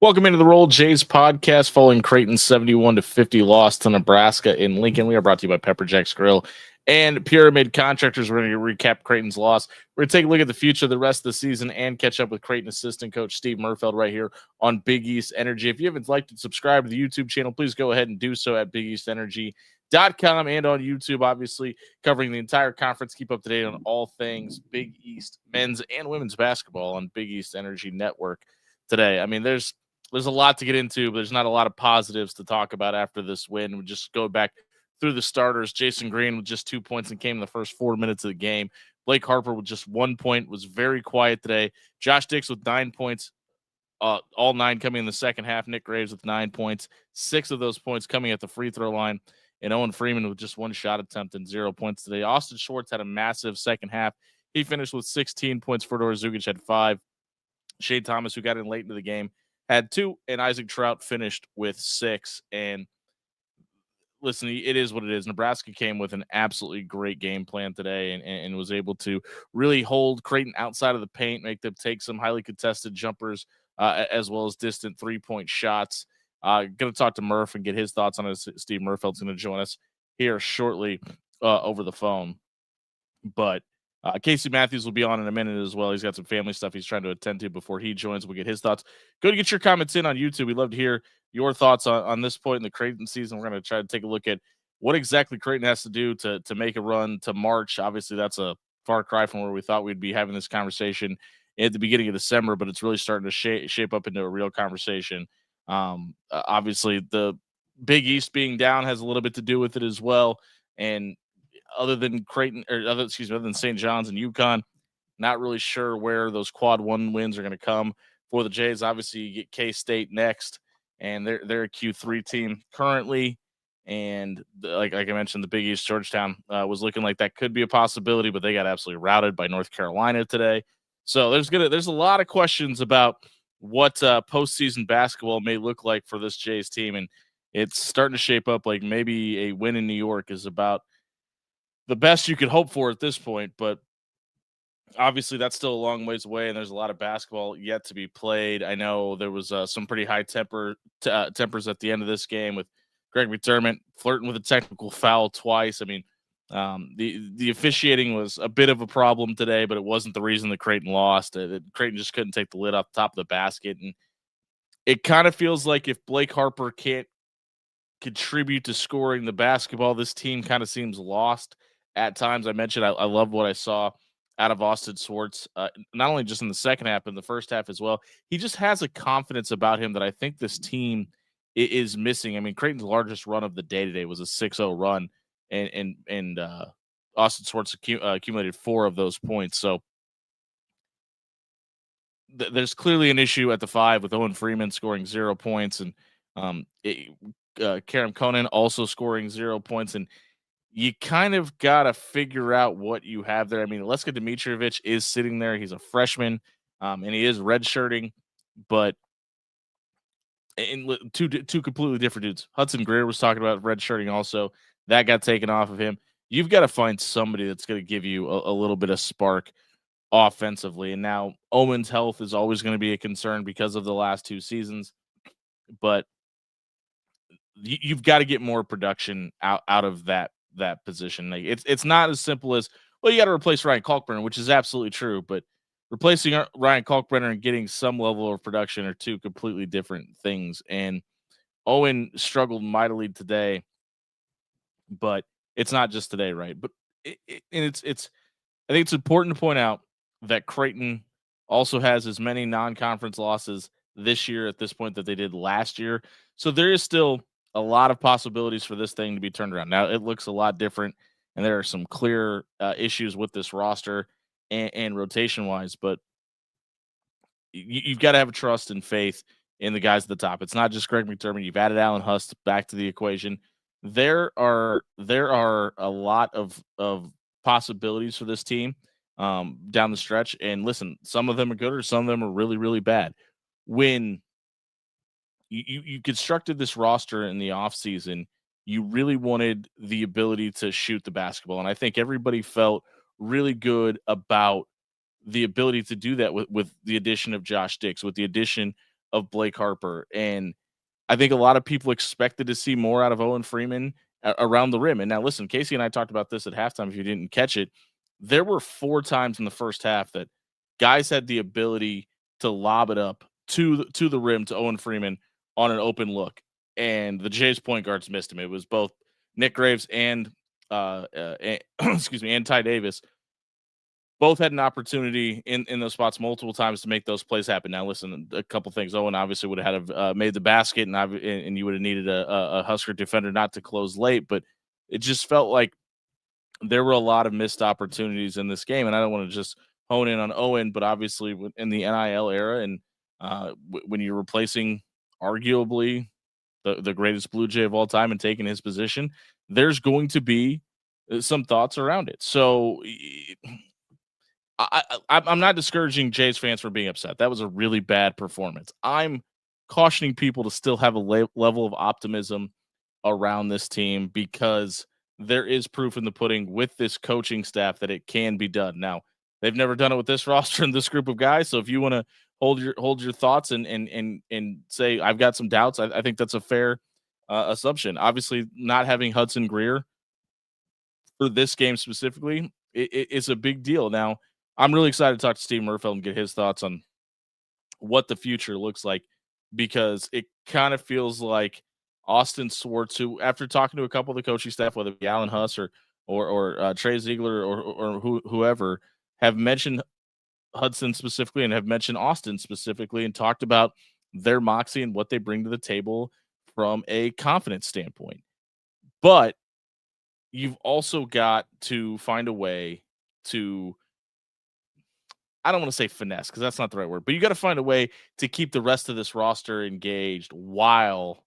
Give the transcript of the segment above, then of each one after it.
Welcome into the Roll Jays podcast following Creighton's 71-50 loss to Nebraska in Lincoln. We are brought to you by Pepper Jack's Grill and Pyramid Contractors. We're going to recap Creighton's loss. We're going to take a look at the future of the rest of the season and catch up with Creighton assistant coach Steve Murfeld right here on Big East Energy. If you haven't liked and subscribed to the YouTube channel, please go ahead and do so at BigEastEnergy.com and on YouTube, obviously covering the entire conference. Keep up to date on all things Big East men's and women's basketball on Big East Energy Network today. I mean, there's a lot to get into, but there's not a lot of positives to talk about after this win. We just go back through the starters. Jason Green with just 2 points and came in the first 4 minutes of the game. Blake Harper with just 1 point was very quiet today. Josh Dix with 9 points, all 9 coming in the second half. Nick Graves with 9 points, 6 of those points coming at the free throw line. And Owen Freeman with just 1 shot attempt and 0 points today. Austin Schwartz had a massive second half. He finished with 16 points. Fedor Zugic had 5. Shane Thomas, who got in late into the game, had 2, and Isaac Trout finished with 6. And listen, it is what it is. Nebraska came with an absolutely great game plan today and was able to really hold Creighton outside of the paint, make them take some highly contested jumpers as well as distant three-point shots. Going to talk to Murph and get his thoughts on it. Steve Murfeld's going to join us here shortly over the phone. But Casey Matthews will be on in a minute as well. He's got some family stuff he's trying to attend to before he joins. We'll get his thoughts. Go to get your comments in on YouTube. We'd love to hear your thoughts on this point in the Creighton season. We're going to try to take a look at what exactly Creighton has to do to make a run to March. Obviously, that's a far cry from where we thought we'd be having this conversation at the beginning of December, but it's really starting to shape up into a real conversation. Obviously, the Big East being down has a little bit to do with it as well. And other than other than St. John's and UConn, not really sure where those quad one wins are going to come for the Jays. Obviously, you get K-State next, and they're a Q3 team currently. And like I mentioned, the Big East Georgetown was looking like that could be a possibility, but they got absolutely routed by North Carolina today. So there's a lot of questions about what postseason basketball may look like for this Jays team, and it's starting to shape up like maybe a win in New York is about the best you could hope for at this point, but obviously that's still a long ways away, and there's a lot of basketball yet to be played. I know there was some pretty high tempers at the end of this game with Greg McDermott flirting with a technical foul twice. I mean, the officiating was a bit of a problem today, but it wasn't the reason that Creighton lost. Creighton just couldn't take the lid off the top of the basket, and it kind of feels like if Blake Harper can't contribute to scoring the basketball, this team kind of seems lost at times. I mentioned I love what I saw out of Austin Schwartz, not only just in the second half, but in the first half as well. He just has a confidence about him that I think this team is missing. I mean, Creighton's largest run of the day today was a 6-0 run, and Austin Schwartz accumulated 4 of those points. So there's clearly an issue at the 5 with Owen Freeman scoring 0 points, and Karam Conan also scoring 0 points, and you kind of got to figure out what you have there. I mean, Leska Dimitrovic is sitting there. He's a freshman, and he is redshirting, but in two completely different dudes. Hudson Greer was talking about redshirting also. That got taken off of him. You've got to find somebody that's going to give you a little bit of spark offensively. And now Owen's health is always going to be a concern because of the last 2 seasons, but you've got to get more production out of that position. Like it's not as simple as, well, you got to replace Ryan Kalkbrenner, which is absolutely true, but replacing Ryan Kalkbrenner and getting some level of production are 2 completely different things. And Owen struggled mightily today, but it's not just today, right? But it's I think it's important to point out that Creighton also has as many non-conference losses this year at this point that they did last year. So there is still a lot of possibilities for this thing to be turned around. Now, it looks a lot different, and there are some clear issues with this roster and rotation-wise, but you've got to have trust and faith in the guys at the top. It's not just Greg McDermott. You've added Alan Hust back to the equation. There are a lot of possibilities for this team down the stretch. And listen, some of them are good or some of them are really, really bad. When you constructed this roster in the offseason, you really wanted the ability to shoot the basketball. And I think everybody felt really good about the ability to do that with the addition of Josh Dix, with the addition of Blake Harper. And I think a lot of people expected to see more out of Owen Freeman around the rim. And now, listen, Casey and I talked about this at halftime. If you didn't catch it, there were 4 times in the first half that guys had the ability to lob it up to the rim to Owen Freeman on an open look, and the Jays point guards missed him. It was both Nick Graves and excuse me, and Ty Davis both had an opportunity in those spots multiple times to make those plays happen. Now, listen, a couple things. Owen obviously would have had made the basket, and you would have needed a Husker defender not to close late. But it just felt like there were a lot of missed opportunities in this game, and I don't want to just hone in on Owen, but obviously in the NIL era, and when you're replacing arguably the greatest Blue Jay of all time and taking his position, there's going to be some thoughts around it. So I'm not discouraging Jays fans from being upset. That was a really bad performance. I'm cautioning people to still have a level of optimism around this team, because there is proof in the pudding with this coaching staff that it can be done. Now, they've never done it with this roster and this group of guys. So if you want to hold your thoughts and say I've got some doubts, I think that's a fair assumption. Obviously, not having Hudson Greer for this game specifically, it's a big deal. Now, I'm really excited to talk to Steve Murfeld and get his thoughts on what the future looks like, because it kind of feels like Austin Swartz, who, after talking to a couple of the coaching staff, whether it be Alan Huss or Trey Ziegler or whoever, have mentioned Hudson specifically and have mentioned Austin specifically and talked about their moxie and what they bring to the table from a confidence standpoint. But you've also got to find a way to, I don't want to say finesse, because that's not the right word, but you got to find a way to keep the rest of this roster engaged while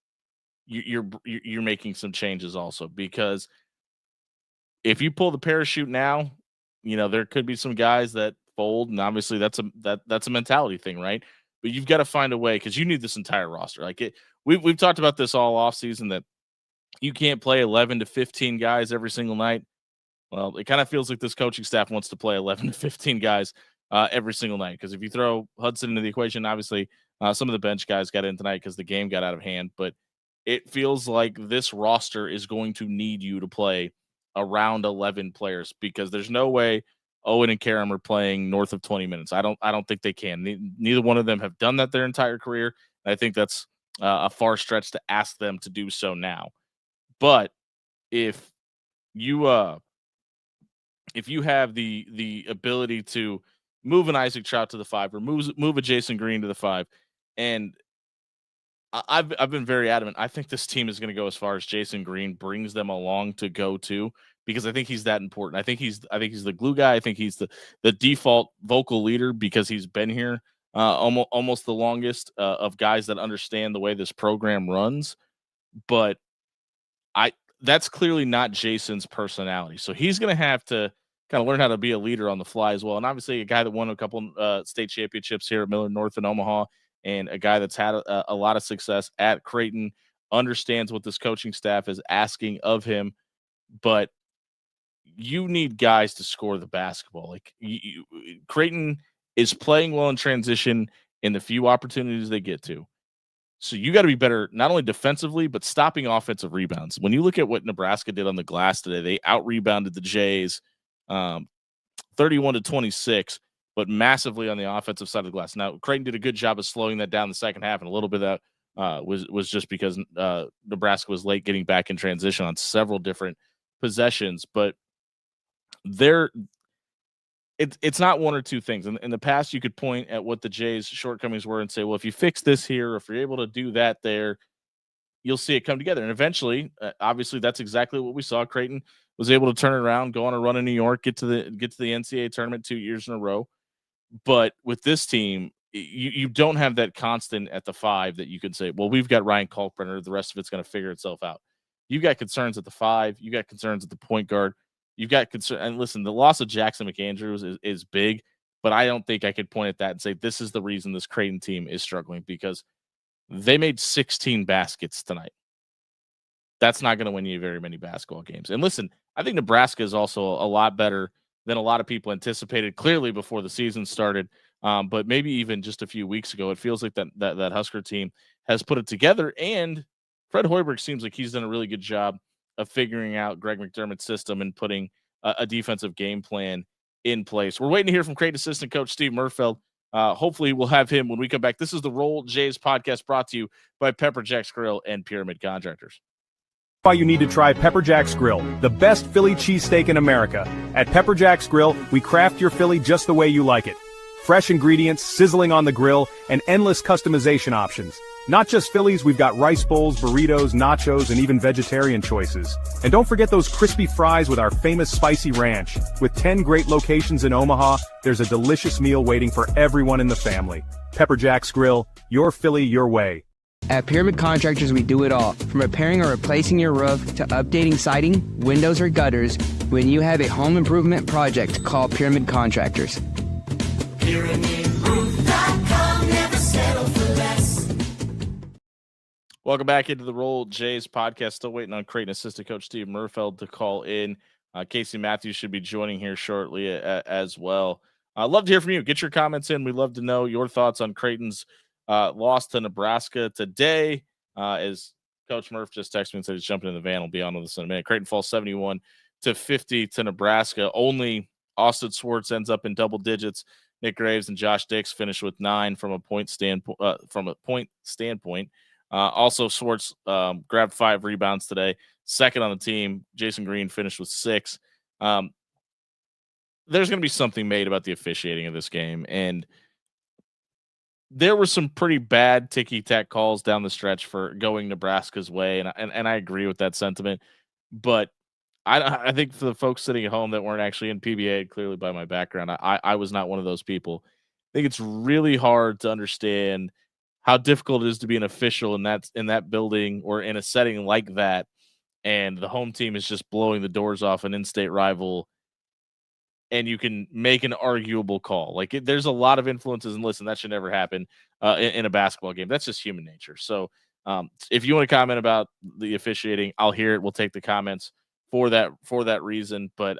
you're making some changes also. Because if you pull the parachute now, there could be some guys that fold, and obviously that's a mentality thing, right? But you've got to find a way, because you need this entire roster. Like we've talked about this all off season, that you can't play 11 to 15 guys every single night. Well, it kind of feels like this coaching staff wants to play 11 to 15 guys every single night, because if you throw Hudson into the equation, obviously some of the bench guys got in tonight because the game got out of hand. But it feels like this roster is going to need you to play around 11 players, because there's no way Owen and Karam are playing north of 20 minutes. I don't think they can. Neither one of them have done that their entire career. I think that's a far stretch to ask them to do so now. But if you have the ability to move an Isaac Trout to the 5, or move a Jason Green to the 5, and I've been very adamant. I think this team is going to go as far as Jason Green brings them along to go to, because I think he's that important. I think he's the glue guy. I think he's the default vocal leader, because he's been here almost the longest of guys that understand the way this program runs. But that's clearly not Jason's personality. So he's going to have to kind of learn how to be a leader on the fly as well. And obviously a guy that won a couple state championships here at Millard North in Omaha, and a guy that's had a lot of success at Creighton, understands what this coaching staff is asking of him. But you need guys to score the basketball. Like Creighton is playing well in transition in the few opportunities they get to. So you got to be better, not only defensively, but stopping offensive rebounds. When you look at what Nebraska did on the glass today, they out-rebounded the Jays 31-26, but massively on the offensive side of the glass. Now, Creighton did a good job of slowing that down the second half, and a little bit of that was just because Nebraska was late getting back in transition on several different possessions. But it's not one or two things. In the past, you could point at what the Jays' shortcomings were and say, well, if you fix this here, or if you're able to do that there, you'll see it come together. And eventually, obviously, that's exactly what we saw. Creighton was able to turn it around, go on a run in New York, get to the NCAA tournament 2 years in a row. But with this team, you don't have that constant at the 5 that you can say, well, we've got Ryan Kalkbrenner, the rest of it's going to figure itself out. You've got concerns at the 5. You got concerns at the point guard. You've got concern, and listen, the loss of Jackson McAndrews is big, but I don't think I could point at that and say this is the reason this Creighton team is struggling, because they made 16 baskets tonight. That's not going to win you very many basketball games. And listen, I think Nebraska is also a lot better than a lot of people anticipated, clearly before the season started. but maybe even just a few weeks ago. It feels like that Husker team has put it together, and Fred Hoiberg seems like he's done a really good job of figuring out Greg McDermott's system and putting a defensive game plan in place. We're waiting to hear from Creighton assistant coach Steve Murfeld. Hopefully we'll have him when we come back. This is the Roll Jays podcast brought to you by Pepper Jack's Grill and Pyramid Contractors. Why you need to try Pepper Jack's Grill, the best Philly cheesesteak in America. At Pepper Jack's Grill, we craft your Philly just the way you like it. Fresh ingredients, sizzling on the grill, and endless customization options. Not just Phillies, we've got rice bowls, burritos, nachos, and even vegetarian choices. And don't forget those crispy fries with our famous spicy ranch. With 10 great locations in Omaha, there's a delicious meal waiting for everyone in the family. Pepper Jack's Grill, your Philly, your way. At Pyramid Contractors, we do it all. From repairing or replacing your roof to updating siding, windows, or gutters. When you have a home improvement project, call Pyramid Contractors. PyramidRoof.com, never settle for less. Welcome back into the Roll Jays podcast. Still waiting on Creighton assistant coach Steve Murfeld to call in. Casey Matthews should be joining here shortly as well. I'd love to hear from you. Get your comments in. We'd love to know your thoughts on Creighton's loss to Nebraska today. As Coach Murph just texted me and said he's jumping in the van. We'll be on with us in a minute. Creighton falls 71-50 to Nebraska. Only Austin Swartz ends up in double digits. Nick Graves and Josh Dix finish with 9 from a point standpoint. Also, Swartz grabbed 5 rebounds today, second on the team. Jason Green finished with 6. There's going to be something made about the officiating of this game, and there were some pretty bad ticky-tack calls down the stretch for going Nebraska's way, and I agree with that sentiment. But I think for the folks sitting at home that weren't actually in PBA, clearly by my background, I was not one of those people. I think it's really hard to understand how difficult it is to be an official in that building or in a setting like that, and the home team is just blowing the doors off an in-state rival, and you can make an arguable call. Like there's a lot of influences, and listen, that should never happen in a basketball game. That's just human nature. So if you want to comment about the officiating, I'll hear it. We'll take the comments for that reason. But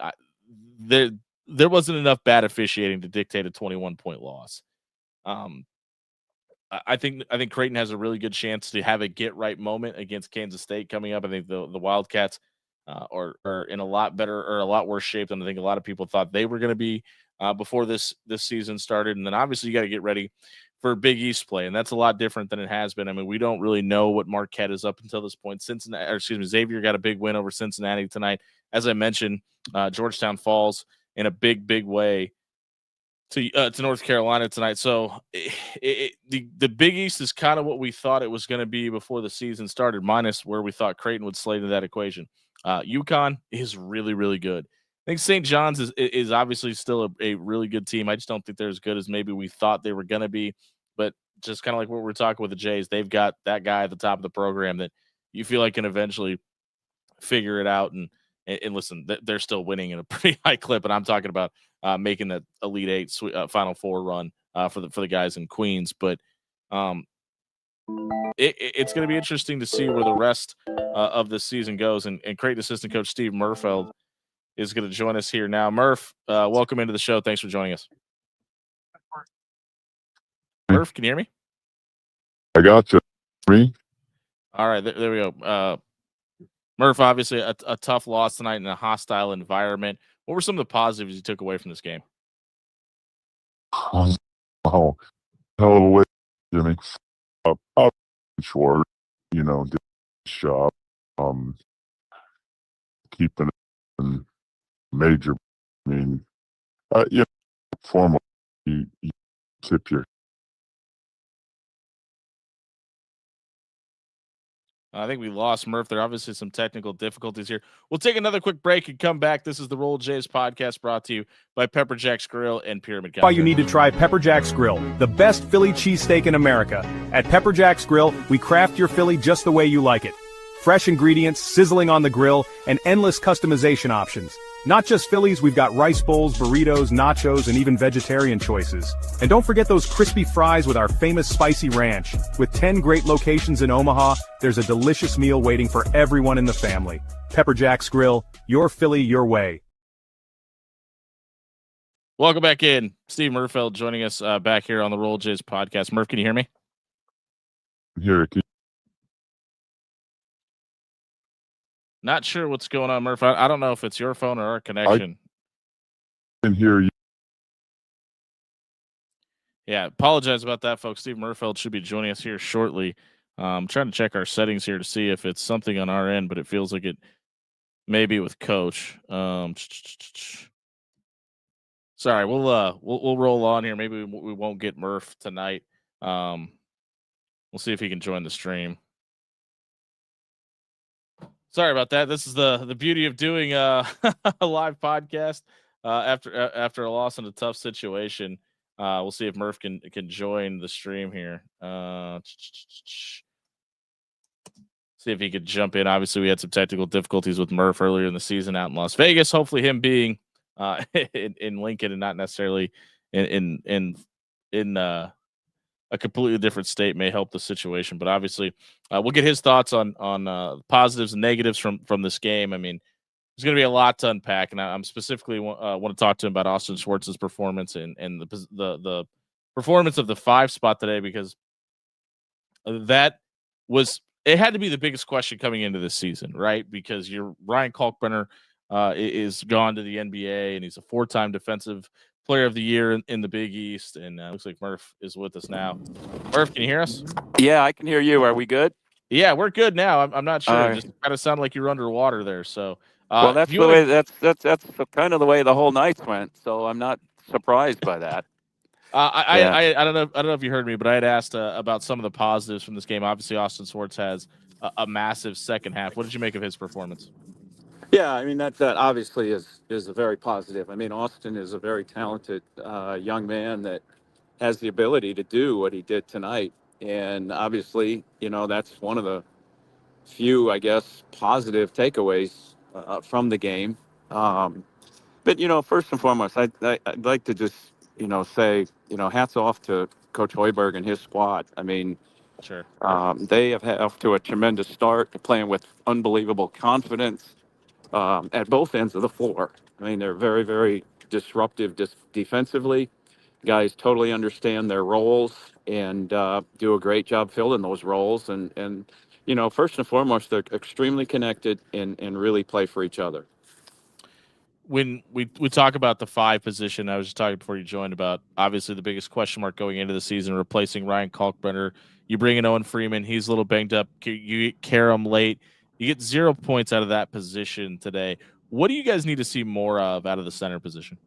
there wasn't enough bad officiating to dictate a 21-point loss. I think Creighton has a really good chance to have a get-right moment against Kansas State coming up. I think the Wildcats are in a lot better or a lot worse shape than I think a lot of people thought they were going to be before this season started. And then obviously you got to get ready for Big East play, and that's a lot different than it has been. I mean, we don't really know what Marquette is up until this point. Xavier got a big win over Cincinnati tonight. As I mentioned, Georgetown falls in a big way to North Carolina tonight. So the Big East is kind of what we thought it was going to be before the season started, minus where we thought Creighton would slate into that equation. UConn is really, really good. I think St. John's is obviously still a really good team. I just don't think they're as good as maybe we thought they were going to be. But just kind of like what we're talking with the Jays, they've got that guy at the top of the program that you feel like can eventually figure it out. And listen, they're still winning in a pretty high clip. And I'm talking about making that Elite Eight Final Four run for the guys in Queens. But it's going to be interesting to see where the rest of this season goes. And Creighton assistant coach Steve Murfeld is going to join us here now. Murph, welcome into the show. Thanks for joining us. Murph, can you hear me? I got you. Me? All right, there we go. Murph, obviously a tough loss tonight in a hostile environment. What were some of the positives you took away from this game? Oh, hell of a way, Jimmy. Up short, did a job keeping it in major. I mean, formal, you tip your. I think we lost Murph. There are obviously some technical difficulties here. We'll take another quick break and come back. This is the Roll Jays podcast brought to you by Pepper Jack's Grill and Pyramid Contractors. Why you need to try Pepper Jack's Grill, the best Philly cheesesteak in America. At Pepper Jack's Grill, we craft your Philly just the way you like it. Fresh ingredients, sizzling on the grill, and endless customization options. Not just Phillies, we've got rice bowls, burritos, nachos, and even vegetarian choices. And don't forget those crispy fries with our famous spicy ranch. With 10 great locations in Omaha, there's a delicious meal waiting for everyone in the family. Pepper Jack's Grill, your Philly, your way. Welcome back in. Steve Murfeld joining us back here on the Roll Jays podcast. Murph, can you hear me? Here, Not sure what's going on, Murph. I don't know if it's your phone or our connection. I can hear you. Yeah, apologize about that, folks. Steve Murfeld should be joining us here shortly. I'm trying to check our settings here to see if it's something on our end, but it feels like it may be with Coach. Sorry, we'll roll on here. Maybe we won't get Murph tonight. We'll see if he can join the stream. Sorry about that. This is the beauty of doing a live podcast after a loss in a tough situation. We'll see if Murph can join the stream here. See if he could jump in. Obviously, we had some technical difficulties with Murph earlier in the season out in Las Vegas. Hopefully, him being in Lincoln and not necessarily in a completely different state may help the situation. But obviously, we'll get his thoughts on positives and negatives from this game. I mean, there's going to be a lot to unpack, and I'm specifically want to talk to him about Austin Schwartz's performance and the performance of the 5 spot today, because that was it had to be the biggest question coming into this season, right? Because your Ryan Kalkbrenner is gone to the NBA, and he's a 4-time defensive player of the year in the Big East, and looks like Murph is with us now. Murph, can you hear us? Yeah, I can hear you. Are we good? Yeah, we're good now. I'm not sure. It just kind of sounded like you were underwater there. So, well, that's the way. That's kind of the way the whole night went. So I'm not surprised by that. I don't know. I don't know if you heard me, but I had asked about some of the positives from this game. Obviously, Austin Schwartz has a massive second half. What did you make of his performance? Yeah, I mean that obviously is a very positive. I mean, Austin is a very talented young man that has the ability to do what he did tonight, and obviously, that's one of the few, I guess, positive takeaways from the game. But first and foremost, I'd like to just say hats off to Coach Hoiberg and his squad. I mean, Sure, they have had off to a tremendous start, playing with unbelievable confidence at both ends of the floor. I mean, they're very, very disruptive defensively. Guys totally understand their roles and do a great job filling those roles. And first and foremost, they're extremely connected and really play for each other. When we talk about the 5 position, I was just talking before you joined about obviously the biggest question mark going into the season, replacing Ryan Kalkbrenner. You bring in Owen Freeman. He's a little banged up. You get Karam late. You get 0 points out of that position today. What do you guys need to see more of out of the center position?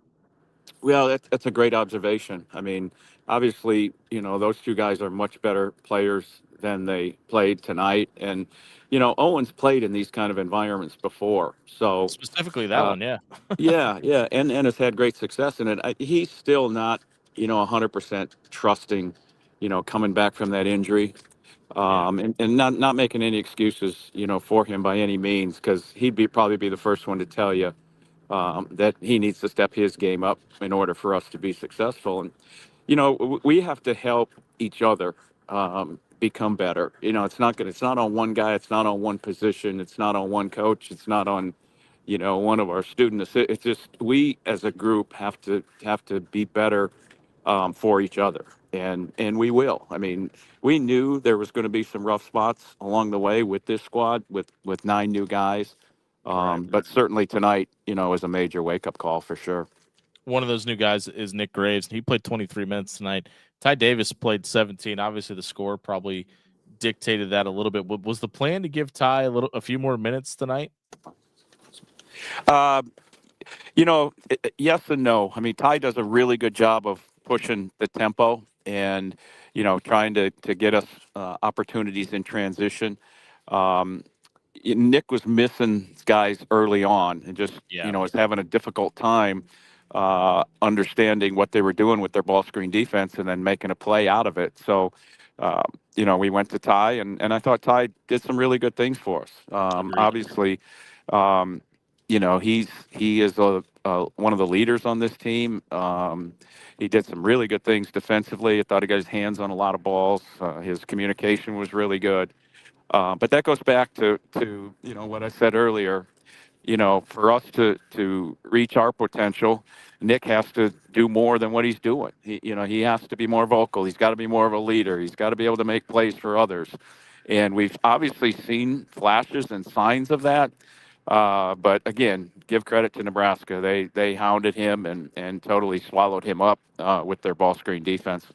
Well, that's a great observation. I mean, obviously, those 2 guys are much better players than they played tonight. And, Owen's played in these kind of environments before. So specifically that one, yeah. yeah. And has had great success in it. He's still not, 100% trusting, coming back from that injury. And not making any excuses, for him by any means, because he'd probably be the first one to tell you that he needs to step his game up in order for us to be successful. And, we have to help each other become better. It's not on one guy. It's not on one position. It's not on one coach. It's not on, one of our students. It's just we as a group have to be better for each other. And we will. I mean, we knew there was going to be some rough spots along the way with this squad, with 9 new guys. But certainly tonight, is a major wake-up call for sure. One of those new guys is Nick Graves. He played 23 minutes tonight. Ty Davis played 17. Obviously, the score probably dictated that a little bit. Was the plan to give Ty a few more minutes tonight? Yes and no. I mean, Ty does a really good job of pushing the tempo and, trying to get us opportunities in transition. Nick was missing guys early on and just, was having a difficult time understanding what they were doing with their ball screen defense and then making a play out of it. So, we went to Ty, and I thought Ty did some really good things for us. Obviously, he is one of the leaders on this team. He did some really good things defensively. I thought he got his hands on a lot of balls. His communication was really good. But that goes back to what I said earlier. for us to reach our potential, Nick has to do more than what he's doing. He has to be more vocal. He's got to be more of a leader. He's got to be able to make plays for others. And we've obviously seen flashes and signs of that. But again, give credit to Nebraska. They hounded him and totally swallowed him up with their ball screen defense.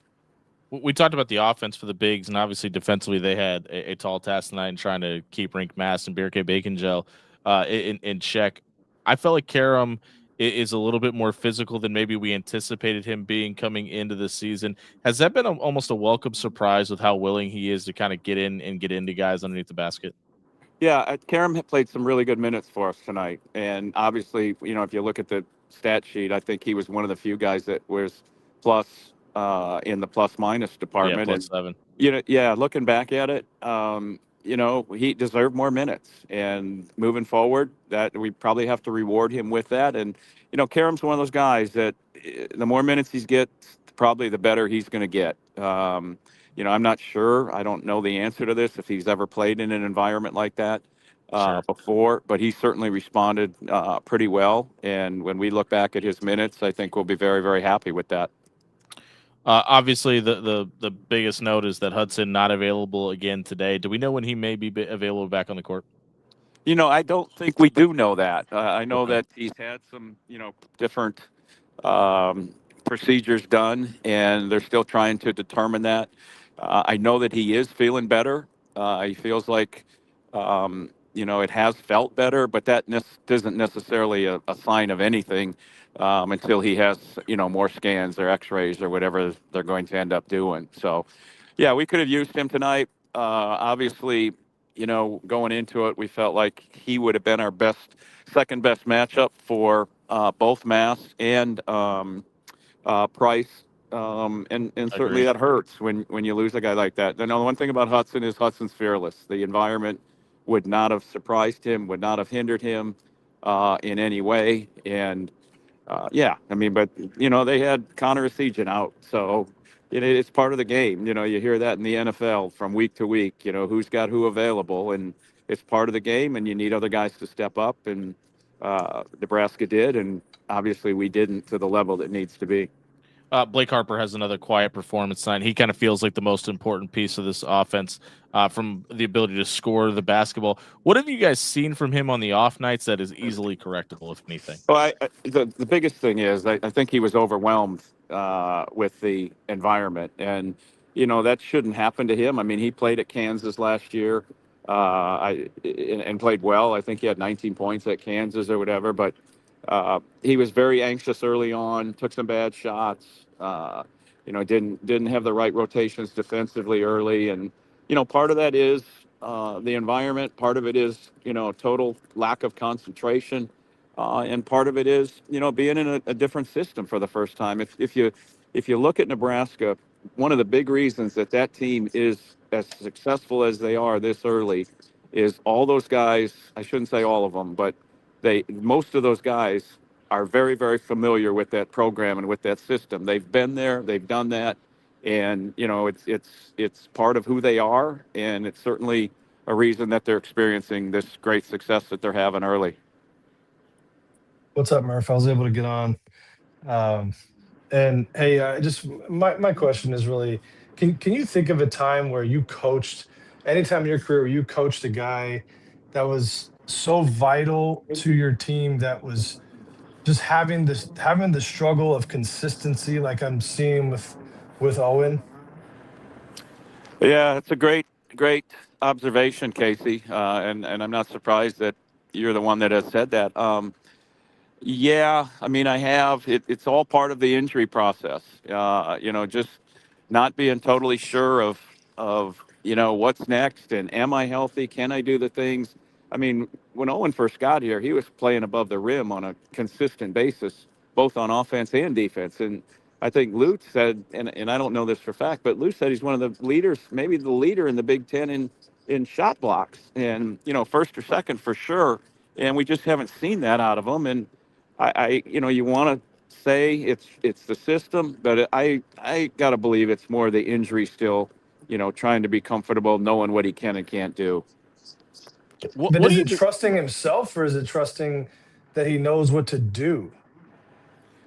We talked about the offense for the bigs, and obviously defensively they had a tall task tonight in trying to keep Rink Mass and Beer K Bacon Gel in check. I felt like Karam is a little bit more physical than maybe we anticipated him being coming into the season. Has that been almost a welcome surprise with how willing he is to kind of get in and get into guys underneath the basket? Yeah, Karam played some really good minutes for us tonight, and obviously, if you look at the stat sheet, I think he was one of the few guys that was plus in the plus minus Yeah, department. And +7. yeah, looking back at it, he deserved more minutes, and moving forward, that we probably have to reward him with that. And Karam's one of those guys that the more minutes he gets, probably the better he's going to get. I'm not sure. I don't know the answer to this if he's ever played in an environment like that Sure. before, but he certainly responded pretty well. And when we look back at his minutes, I think we'll be very, very happy with that. Obviously, the biggest note is that Hudson not available again today. Do we know when he may be available back on the court? I don't think we do know that. I know Okay. that he's had some, different um, procedures done, and they're still trying to determine that. I know that he is feeling better. He feels like, it has felt better, but that isn't necessarily a sign of anything until he has, more scans or X-rays or whatever they're going to end up doing. So, yeah, we could have used him tonight. Obviously, going into it, we felt like he would have been our second best matchup for both Mass and Price. And certainly Agreed. that hurts when you lose a guy like that. And the one thing about Hudson is Hudson's fearless. The environment would not have surprised him, would not have hindered him in any way. And yeah, I mean, but they had Connor Essegian out, so it's part of the game. You hear that in the NFL from week to week. Who's got who available, and it's part of the game. And you need other guys to step up, and Nebraska did, and obviously we didn't to the level that needs to be. Blake Harper has another quiet performance tonight. He kind of feels like the most important piece of this offense from the ability to score the basketball. What have you guys seen from him on the off nights that is easily correctable, if anything? Well, the biggest thing is I think he was overwhelmed with the environment, and that shouldn't happen to him. I mean, he played at Kansas last year, and played well. I think he had 19 points at Kansas or whatever, but he was very anxious early on. Took some bad shots. Didn't have the right rotations defensively early, and part of that is the environment. Part of it is total lack of concentration. And part of it is, being in a different system for the first time. If you look at Nebraska, one of the big reasons that team is as successful as they are this early is all those guys. I shouldn't say all of them, but most of those guys are very, very familiar with that program and with that system. They've been there, they've done that, and it's part of who they are, and it's certainly a reason that they're experiencing this great success that they're having early. What's up, Murph? I was able to get on. Um, and hey, just my question is really, can you think of a time where you coached, anytime in your career where you coached a guy that was so vital to your team that was just having the struggle of consistency like I'm seeing with Owen? Yeah, it's a great, great observation, Casey. And I'm not surprised that you're the one that has said that. Yeah, I mean, I have. It's all part of the injury process. Just not being totally sure of what's next, and am I healthy? Can I do the things? I mean, when Owen first got here, he was playing above the rim on a consistent basis, both on offense and defense. And I think Lute said, and I don't know this for fact, but Lute said he's one of the leaders, maybe the leader in the Big Ten in shot blocks, and first or second for sure. And we just haven't seen that out of him. And you want to say it's the system, but I got to believe it's more the injury still, trying to be comfortable, knowing what he can and can't do. But What do is you it think? trusting himself or is it trusting that he knows what to do?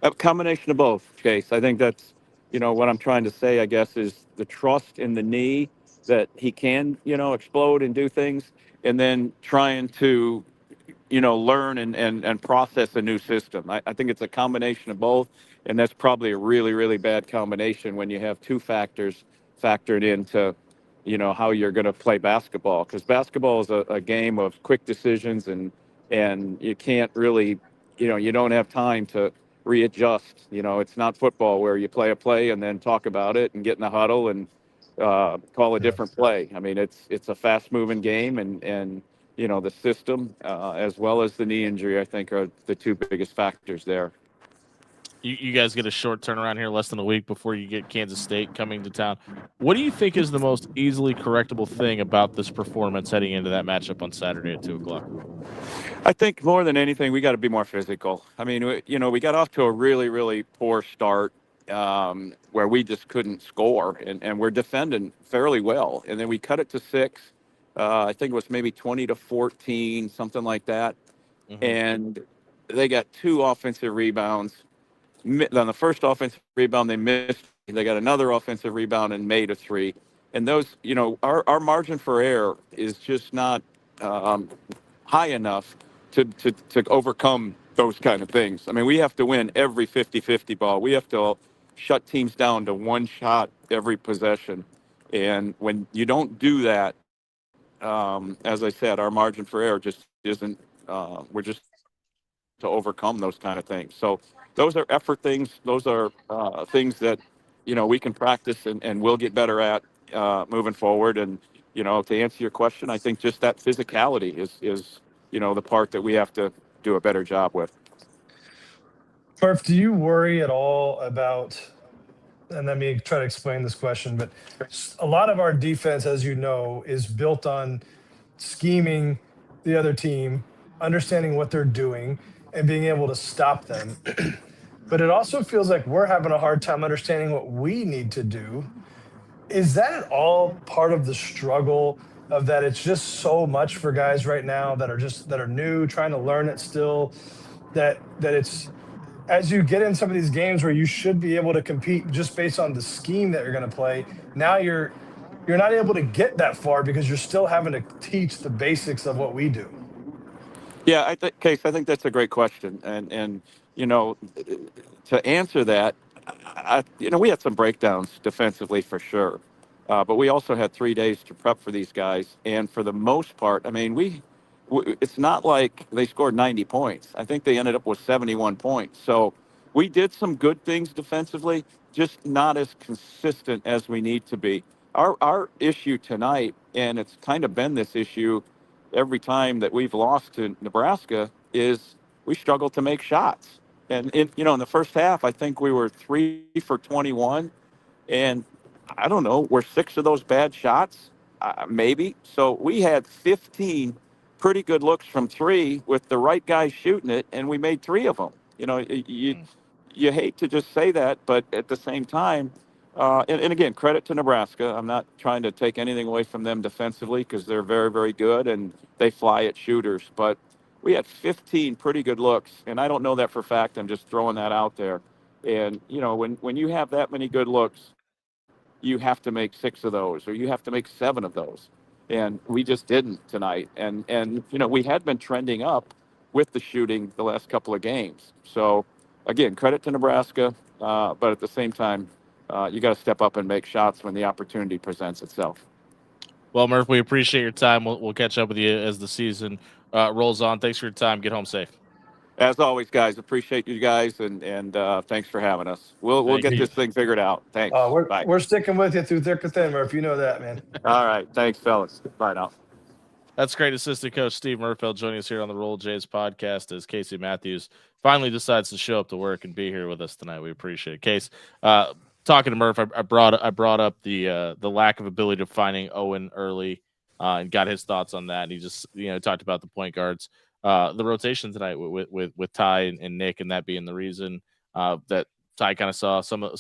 A combination of both, Chase. I think that's, what I'm trying to say, I guess, is the trust in the knee that he can, explode and do things, and then trying to, learn and process a new system. I think it's a combination of both, and that's probably a really, really bad combination when you have two factors factored into, how you're going to play basketball. Because basketball is a game of quick decisions, and you can't really, you don't have time to readjust. It's not football where you play a play and then talk about it and get in the huddle and call a Yeah. different play. I mean, it's a fast moving game, and the system as well as the knee injury, I think, are the two biggest factors there. You guys get a short turnaround here, less than a week before you get Kansas State coming to town. What do you think is the most easily correctable thing about this performance heading into that matchup on Saturday at 2 o'clock? I think more than anything, we got to be more physical. I mean, we got off to a really, really poor start where we just couldn't score, and we're defending fairly well. And then we cut it to 6. I think it was maybe 20-14, something like that. Mm-hmm. And they got 2 offensive rebounds. On the first offensive rebound, they missed. They got another offensive rebound and made a 3. And those, our margin for error is just not um, high enough to overcome those kind of things. I mean, we have to win every 50-50 ball. We have to shut teams down to one shot every possession. And when you don't do that, as I said, our margin for error just isn't, we're just to overcome those kind of things. So those are effort things. Those are things that, we can practice and we'll get better at moving forward. And, to answer your question, I think just that physicality is, the part that we have to do a better job with. Murph, do you worry at all about, and let me try to explain this question, but a lot of our defense, as you know, is built on scheming the other team, understanding what they're doing, and being able to stop them. But it also feels like we're having a hard time understanding what we need to do. Is that at all part of the struggle of that it's just so much for guys right now that are new, trying to learn it still, that it's as you get in some of these games where you should be able to compete just based on the scheme that you're going to play, now you're not able to get that far because you're still having to teach the basics of what we do. Yeah, Case, I think that's a great question. And to answer that, we had some breakdowns defensively for sure. But we also had 3 days to prep for these guys. And for the most part, I mean, it's not like they scored 90 points. I think they ended up with 71 points. So we did some good things defensively, just not as consistent as we need to be. Our issue tonight, and it's kind of been this issue every time that we've lost to Nebraska, is we struggle to make shots. And in the first half, I think we were 3 for 21, and I don't know, were 6 of those bad shots, maybe. So we had 15 pretty good looks from 3 with the right guy shooting it, and we made 3 of them. You hate to just say that, but at the same time, and again, credit to Nebraska. I'm not trying to take anything away from them defensively because they're very, very good and they fly at shooters. But we had 15 pretty good looks, and I don't know that for a fact. I'm just throwing that out there. And when you have that many good looks, you have to make 6 of those, or you have to make 7 of those. And we just didn't tonight. And we had been trending up with the shooting the last couple of games. So again, credit to Nebraska, but at the same time, you got to step up and make shots when the opportunity presents itself. Well, Murph, we appreciate your time. We'll catch up with you as the season rolls on. Thanks for your time. Get home safe. As always, guys, appreciate you guys, and thanks for having us. We'll Thank get you. this thing figured out. Thanks. Bye. We're sticking with you through thick or thin, Murph. You know that, man. All right. Thanks, fellas. Bye now. That's great assistant coach Steve Murfeld joining us here on the Roll Jays podcast as Casey Matthews finally decides to show up to work and be here with us tonight. We appreciate it. Case, talking to Murph, I brought up the lack of ability to finding Owen early and got his thoughts on that. And he just talked about the point guards, the rotation tonight with Ty and Nick, and that being the reason that Ty kind of saw some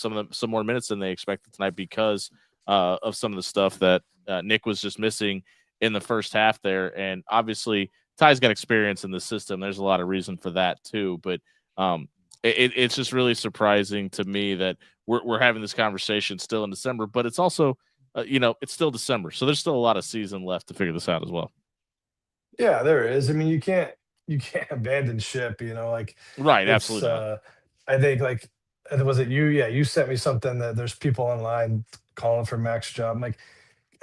more minutes than they expected tonight because of some of the stuff that Nick was just missing. in the first half there. And obviously, Ty's got experience in the system. There's a lot of reason for that too. But it's just really surprising to me that we're having this conversation still in December. But it's also, it's still December, so there's still a lot of season left to figure this out as well. Yeah, there is. I mean, you can't abandon ship, like Right? it's Absolutely not. I think like was it you? Yeah, you sent me something that there's people online calling for Mac's job. I'm like,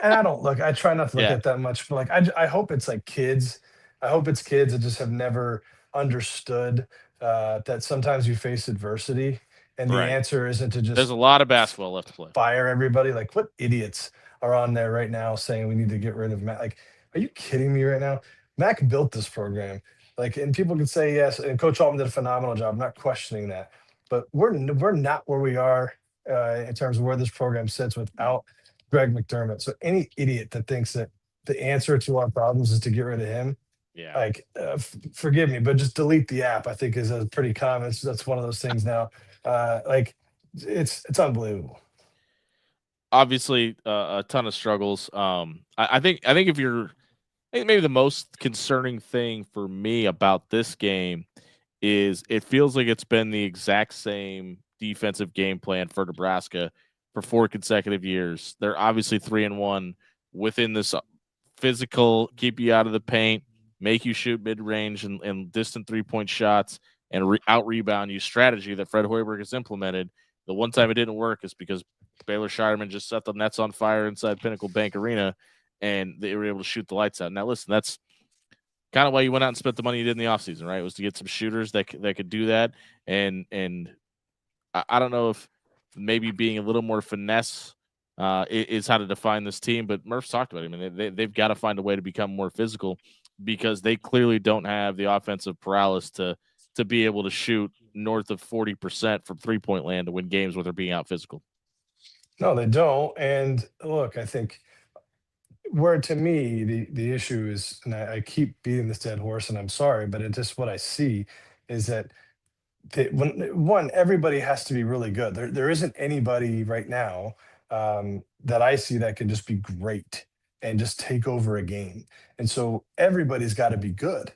and I try not to look Yeah. at that much, but like I hope it's like kids. I hope it's kids that just have never understood that sometimes you face adversity and the Right. answer isn't to There's a just lot of basketball left to play. fire everybody. Like, what idiots are on there right now saying we need to get rid of Mac? Like, are you kidding me right now? Mac built this program. Like, and people can say yes, and Coach Altman did a phenomenal job. I'm not questioning that, but we're not where we are in terms of where this program sits without Greg McDermott. So any idiot that thinks that the answer to our problems is to get rid of him, Yeah. like, forgive me, but just delete the app. I think is a pretty common. That's one of those things now. Like, it's unbelievable. Obviously, a ton of struggles. I think if you're, I think maybe the most concerning thing for me about this game is it feels like it's been the exact same defensive game plan for Nebraska for 4 consecutive years. They're obviously 3-1 within this physical, keep you out of the paint, make you shoot mid range and distant 3-point shots, and out rebound you strategy that Fred Hoiberg has implemented. The one time it didn't work is because Baylor Shireman just set the nets on fire inside Pinnacle Bank Arena, and they were able to shoot the lights out. Now, listen, that's kind of why you went out and spent the money you did in the offseason, right? It was to get some shooters that could do that. And I don't know if maybe being a little more finesse is how to define this team. But Murph's talked about it. I mean, they've got to find a way to become more physical because they clearly don't have the offensive paralysis to be able to shoot north of 40% from 3-point land to win games where they're being out physical. No, they don't. And look, I think where to me the issue is, and I keep beating this dead horse, and I'm sorry, but it's just what I see is that when everybody has to be really good. There isn't anybody right now that I see that can just be great and just take over a game. And so everybody's got to be good.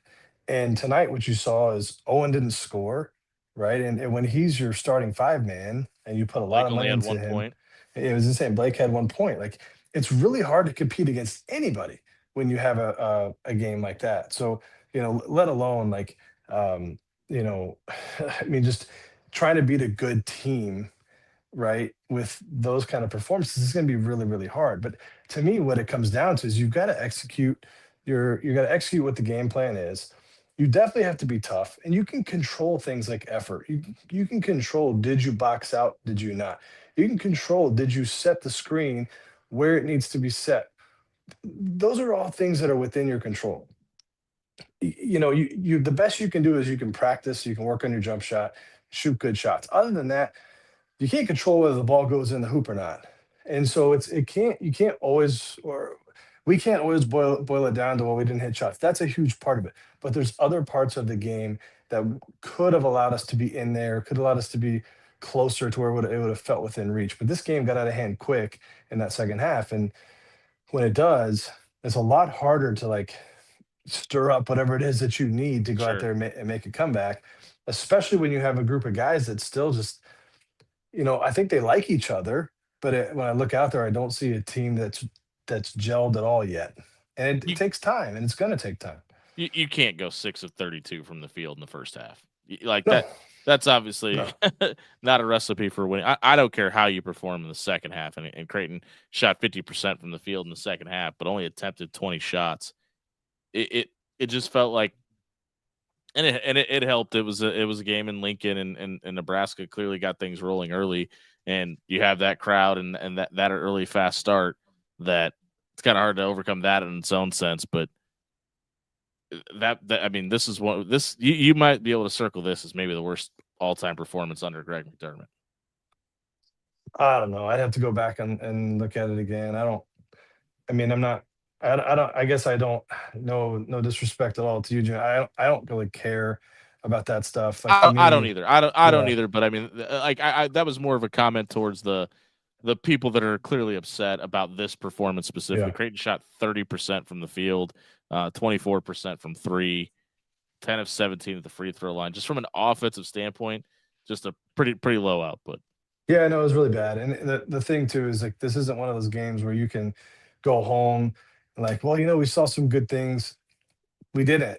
And tonight, what you saw is Owen didn't score, right? And when he's your starting five man, and you put a lot Blake of only money had into 1 him, point. it was insane. Blake had 1 point. Like, it's really hard to compete against anybody when you have a game like that. So, let alone like, I mean, just trying to beat a good team, right? With those kind of performances is going to be really, really hard. But to me, what it comes down to is you've got to execute you got to execute what the game plan is. You definitely have to be tough, and you can control things like effort. You can control, did you box out? Did you not? You can control, did you set the screen where it needs to be set? Those are all things that are within your control. You the best you can do is you can practice, you can work on your jump shot, shoot good shots. Other than that, you can't control whether the ball goes in the hoop or not. And so it can't you can't always or we can't always boil it down to, well, we didn't hit shots. That's a huge part of it. But there's other parts of the game that could have allowed us to be in there, could have allowed us to be closer to where it would have felt within reach. But this game got out of hand quick in that second half. And when it does, it's a lot harder to like stir up whatever it is that you need to go out Sure. there and and make a comeback, especially when you have a group of guys that still just, I think they like each other, but when I look out there, I don't see a team that's gelled at all yet. And it You, takes time, and it's going to take time. you can't go 6 of 32 from the field in the first half. Like No, that. That's obviously no. not a recipe for winning. I don't care how you perform in the second half. And Creighton shot 50% from the field in the second half, but only attempted 20 shots. It just felt like, and it helped. It was a game in Lincoln, and Nebraska clearly got things rolling early, and you have that crowd and that early fast start that it's kind of hard to overcome that in its own sense. But that I mean, this is you might be able to circle this as maybe the worst all time performance under Greg McDermott. I don't know. I'd have to go back and look at it again. I mean, I'm not. I don't. I guess I don't. No disrespect at all to you, Jim. I don't really care about that stuff. Like, to I don't me, either. I don't yeah. either. But I mean, like I that was more of a comment towards the the people that are clearly upset about this performance specifically. Yeah. Creighton shot 30% from the field, 24% from three, 10 of 17 at the free throw line. Just from an offensive standpoint, just a pretty low output. Yeah, no, it was really bad. And the thing too is like this isn't one of those games where you can go home and like, well, we saw some good things. We didn't.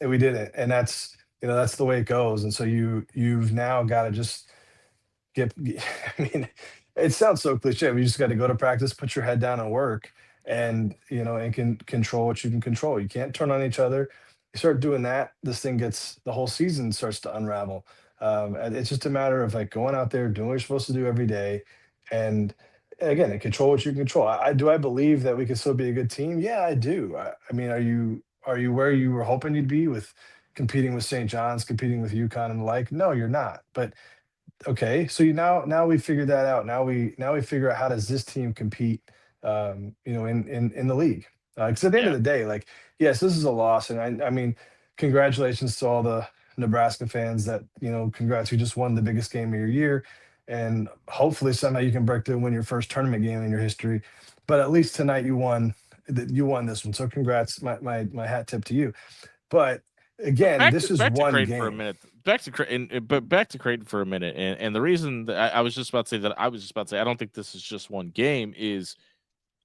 And we didn't. And that's the way it goes. And so you've now got to just get I mean, it sounds so cliche, but you just got to go to practice, put your head down and work and and can control what you can control. You can't turn on each other. You start doing that, this thing gets the whole season starts to unravel. And it's just a matter of like going out there, doing what you're supposed to do every day. And again, and control what you can control. I believe that we can still be a good team. Yeah, I do. I mean, are you where you were hoping you'd be with competing with St. John's, competing with UConn and the like? No, you're not. But okay, so now we figured that out. Now we figure out how does this team compete, in the league. Because at the end of Yeah. the day, like, yes, this is a loss, and I mean, congratulations to all the Nebraska fans that congrats, you just won the biggest game of your year, and hopefully somehow you can break through and win your first tournament game in your history. But at least tonight you won. You won this one, so congrats. My hat tip to you. But again, this is Back to one Creighton for a game. minute. But back to Creighton for a minute. And the reason that I was just about to say that I was just about to say I don't think this is just one game is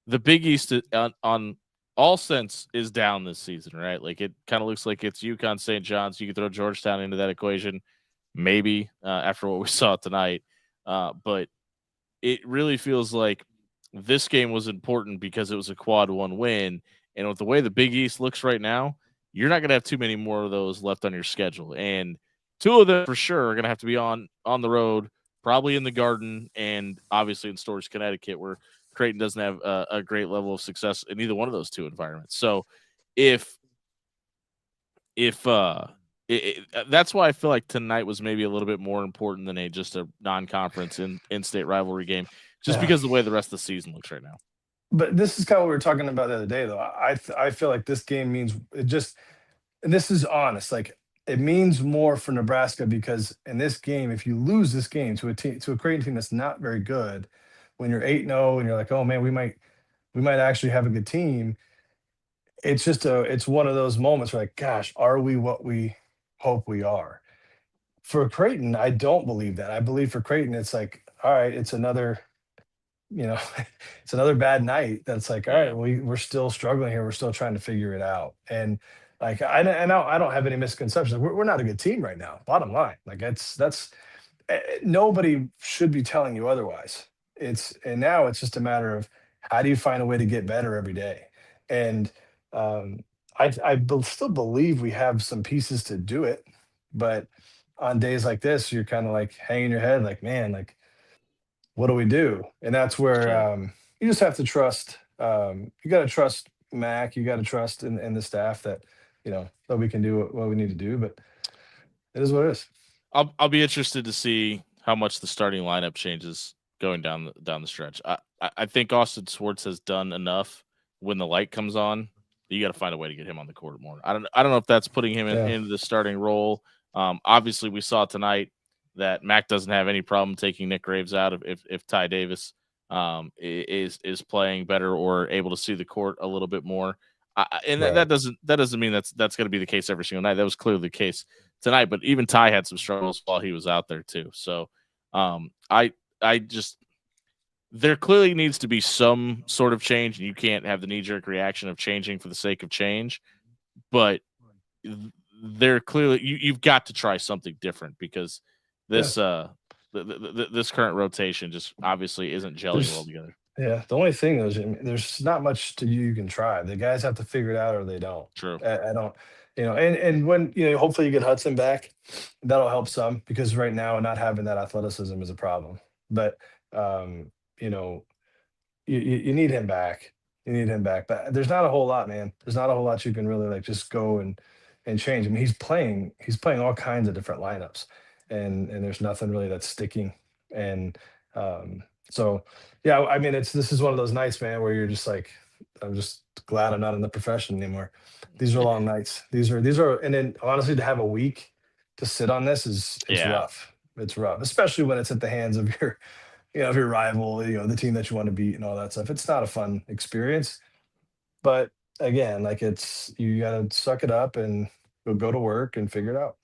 the Big East on all sense is down this season, right? Like it kind of looks like it's UConn, St. John's. You could throw Georgetown into that equation, maybe after what we saw tonight. But it really feels like this game was important because it was a quad one win. And with the way the Big East looks right now, you're not going to have too many more of those left on your schedule. And two of them for sure are going to have to be on the road, probably in the Garden and obviously in Storrs, Connecticut, where Creighton doesn't have a great level of success in either one of those two environments. So if that's why I feel like tonight was maybe a little bit more important than just a non-conference in-state rivalry game, just Yeah. because of the way the rest of the season looks right now. But this is kind of what we were talking about the other day, though. I feel like this game means it just, and this is honest, like it means more for Nebraska because in this game, if you lose this game to a Creighton team that's not very good, when you're 8-0 and you're like, oh man, we might actually have a good team. It's one of those moments where like, gosh, are we what we hope we are? For Creighton, I don't believe that. I believe for Creighton, it's like, all right, it's another you know, it's another bad night. That's like, all Yeah. right, we're still struggling here. We're still trying to figure it out. And like, I don't have any misconceptions. We're not a good team right now. Bottom line, like nobody should be telling you otherwise. And now it's just a matter of how do you find a way to get better every day. And still believe we have some pieces to do it, but on days like this, you're kind of like hanging your head, like, man, like what do we do? And that's where Sure. you just have to trust. You got to trust Mac. You got to trust in the staff that that we can do what we need to do. But it is what it is. I'll be interested to see how much the starting lineup changes going down the stretch. I think Austin Swartz has done enough when the light comes on. You got to find a way to get him on the court more. I don't know if that's putting him Yeah. into the starting role. Obviously, we saw tonight that Mac doesn't have any problem taking Nick Graves out if Ty Davis is playing better or able to see the court a little bit more. And Right. that doesn't mean that's going to be the case every single night. That was clearly the case tonight, but even Ty had some struggles while he was out there too. So I just there clearly needs to be some sort of change, and you can't have the knee-jerk reaction of changing for the sake of change. But they're clearly you've got to try something different because this this current rotation just obviously isn't gelling well together. Yeah, the only thing is, there's not much to you can try. The guys have to figure it out, or they don't. True. I don't, and when hopefully you get Hudson back, that'll help some because right now not having that athleticism is a problem. But you know, you need him back. You need him back. But there's not a whole lot, man. There's not a whole lot you can really like just go and change. I mean, he's playing all kinds of different lineups, and there's nothing really that's sticking. And so yeah, I mean, this is one of those nights, man, where you're just like, I'm just glad I'm not in the profession anymore. These are long nights. These are, and then honestly, to have a week to sit on this it's Yeah. rough. It's rough, especially when it's at the hands of if your rival, the team that you want to beat and all that stuff. It's not a fun experience. But again, like you gotta suck it up and go to work and figure it out.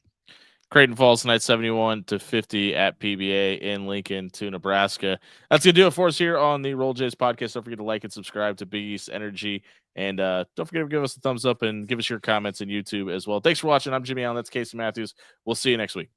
Creighton falls tonight 71-50 at PBA in Lincoln to Nebraska. That's going to do it for us here on the Roll Jays podcast. Don't forget to like and subscribe to Big East Energy. And don't forget to give us a thumbs up and give us your comments on YouTube as well. Thanks for watching. I'm Jimmy Allen. That's Casey Matthews. We'll see you next week.